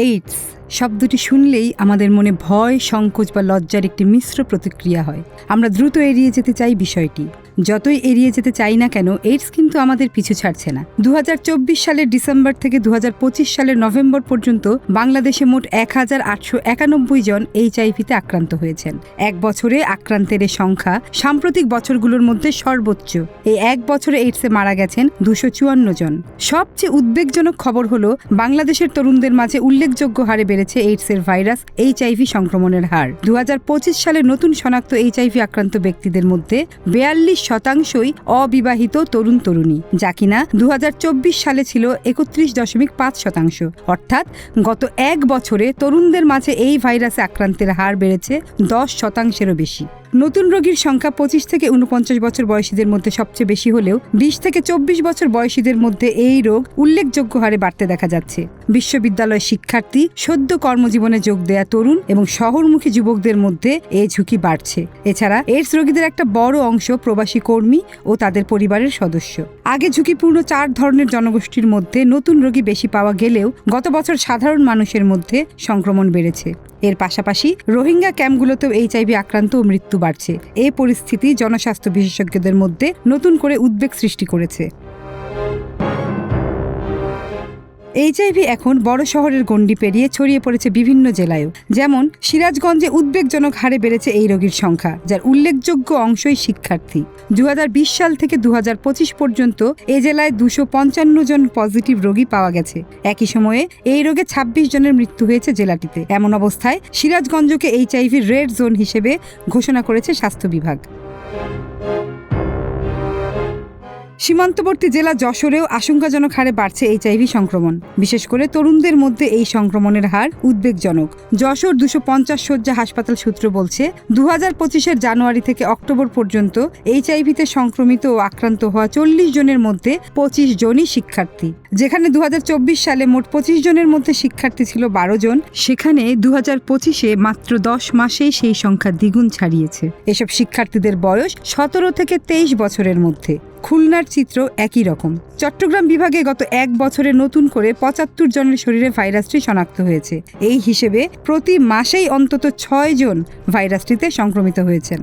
AIDS শব্দটি শুনলেই আমাদের মনে ভয়, সংকোচ বা লজ্জার একটি মিশ্র প্রতিক্রিয়া হয়। আমরা দ্রুত এড়িয়ে যেতে চাই বিষয়টি। যতই এড়িয়ে যেতে চাই না কেন, এইডস কিন্তু আমাদের পিছু ছাড়ছে না। 2024 সালের ডিসেম্বর থেকে 2025 সালের নভেম্বর পর্যন্ত বাংলাদেশে মোট 1891 জন এইচআইভিতে আক্রান্ত হয়েছেন। এক বছরে আক্রান্তের সংখ্যা সাম্প্রতিক বছরগুলোর মধ্যে সর্বোচ্চ। এই এক বছরে এইডসে মারা গেছেন 254 জন। সবচেয়ে উদ্বেগজনক খবর হলো বাংলাদেশের তরুণদের মাঝে উল্লেখযোগ্য হারে বেড়েছে এইডসের ভাইরাস এইচআইভি সংক্রমণের হার। 2025 সালে নতুন শনাক্ত এইচআইভি আক্রান্ত ব্যক্তিদের মধ্যে 42% অবিবাহিত তরুণ তরুণী, যা কিনা 2024 সালে ছিল 31.5%। অর্থাৎ গত এক বছরে তরুণদের মাঝে এই ভাইরাসে আক্রান্তের হার বেড়েছে 10%-এরও বেশি। নতুন রোগীর সংখ্যা 25 থেকে 49 বছর বয়সীদের মধ্যে সবচেয়ে বেশি হলেও 20 থেকে 24 বছর বয়সীদের মধ্যে এই রোগ উল্লেখযোগ্য হারে বাড়তে দেখা যাচ্ছে। বিশ্ববিদ্যালয় শিক্ষার্থী, সদ্য কর্মজীবনে যোগ দেয়া তরুণ এবং শহরমুখী যুবকদের মধ্যে এই ঝুঁকি বাড়ছে। এছাড়া এইডস রোগীদের একটা বড় অংশ প্রবাসী কর্মী ও তাদের পরিবারের সদস্য। আগে ঝুঁকিপূর্ণ 4 ধরনের জনগোষ্ঠীর মধ্যে নতুন রোগী বেশি পাওয়া গেলেও গত বছর সাধারণ মানুষের মধ্যে সংক্রমণ বেড়েছে। এর পাশাপাশি রোহিঙ্গা ক্যাম্পগুলোতেও এইচআইভি আক্রান্ত ও মৃত্যু বাড়ছে। এই পরিস্থিতি জনস্বাস্থ্য বিশেষজ্ঞদের মধ্যে নতুন করে উদ্বেগ সৃষ্টি করেছে। এইচআইভি এখন বড় শহরের গণ্ডি পেরিয়ে ছড়িয়ে পড়েছে বিভিন্ন জেলায়ও। যেমন সিরাজগঞ্জে উদ্বেগজনক হারে বেড়েছে এই রোগীর সংখ্যা, যার উল্লেখযোগ্য অংশই শিক্ষার্থী। 2020 সাল থেকে 2025 পর্যন্ত এ জেলায় 255 জন পজিটিভ রোগী পাওয়া গেছে। একই সময়ে এই রোগে 26 জনের মৃত্যু হয়েছে জেলাটিতে। এমন অবস্থায় সিরাজগঞ্জকে এইচআইভি রেড জোন হিসেবে ঘোষণা করেছে স্বাস্থ্য বিভাগ। সীমান্তবর্তী জেলা যশোরেও আশঙ্কাজনক হারে বাড়ছে এইচআইভি সংক্রমণ। বিশেষ করে তরুণদের মধ্যে এই সংক্রমণের হার উদ্বেগজনক। যশোর 250 শয্যা হাসপাতাল সূত্র বলছে, 2025-এর জানুয়ারি থেকে অক্টোবর পর্যন্ত এইচআইভিতে সংক্রমিত ও আক্রান্ত হওয়া 40 জনের মধ্যে 25 জনই শিক্ষার্থী। যেখানে 2024 সালে মোট 25 জনের মধ্যে শিক্ষার্থী ছিল 12 জন, সেখানে 2025-এ মাত্র 10 মাসেই সেই সংখ্যা দ্বিগুণ ছাড়িয়েছে। এসব শিক্ষার্থীদের বয়স 17 থেকে 23 বছরের মধ্যে। খুলনার চিত্র একই রকম। চট্টগ্রাম বিভাগে গত এক বছরে নতুন করে 75 জনের শরীরে ভাইরাসটি শনাক্ত হয়েছে। এই হিসেবে প্রতি মাসেই অন্তত 6 জন ভাইরাসটিতে সংক্রমিত হয়েছেন।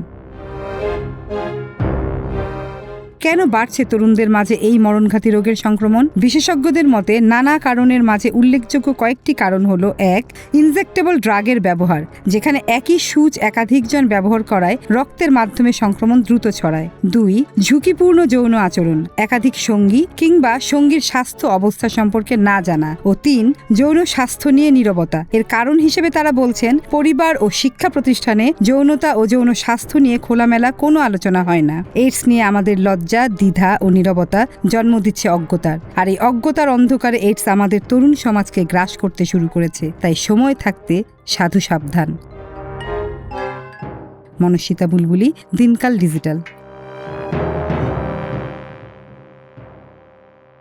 কেন বাড়ছে তরুণদের মাঝে এই মরণঘাতী রোগের সংক্রমণ? বিশেষজ্ঞদের মতে নানা কারণের মাঝে উল্লেখযোগ্য কয়েকটি কারণ হলো: 1. ইনজেক্টেবল ড্রাগের ব্যবহার, যেখানে একই সূচ একাধিকজন ব্যবহার করায় রক্তের মাধ্যমে সংক্রমণ দ্রুত ছড়ায়। 2. ঝুঁকিপূর্ণ যৌন আচরণ, একাধিক সঙ্গী কিংবা সঙ্গীর স্বাস্থ্য অবস্থা সম্পর্কে না জানা। ও 3. যৌন স্বাস্থ্য নিয়ে নীরবতা। এর কারণ হিসেবে তারা বলছেন, পরিবার ও শিক্ষা প্রতিষ্ঠানে যৌনতা ও যৌন স্বাস্থ্য নিয়ে খোলামেলা কোনো আলোচনা হয় না। এইডস নিয়ে আমাদের লজ্জা, দ্বিধা ও নীরবতা জন্ম দিচ্ছে অজ্ঞতার। আর এই অজ্ঞতার অন্ধকারে এইডস আমাদের তরুণ সমাজকে গ্রাস করতে শুরু করেছে। তাই সময় থাকতে সাধু সাবধান। মনস্বিতা বুলবুলি, দিনকাল ডিজিটাল।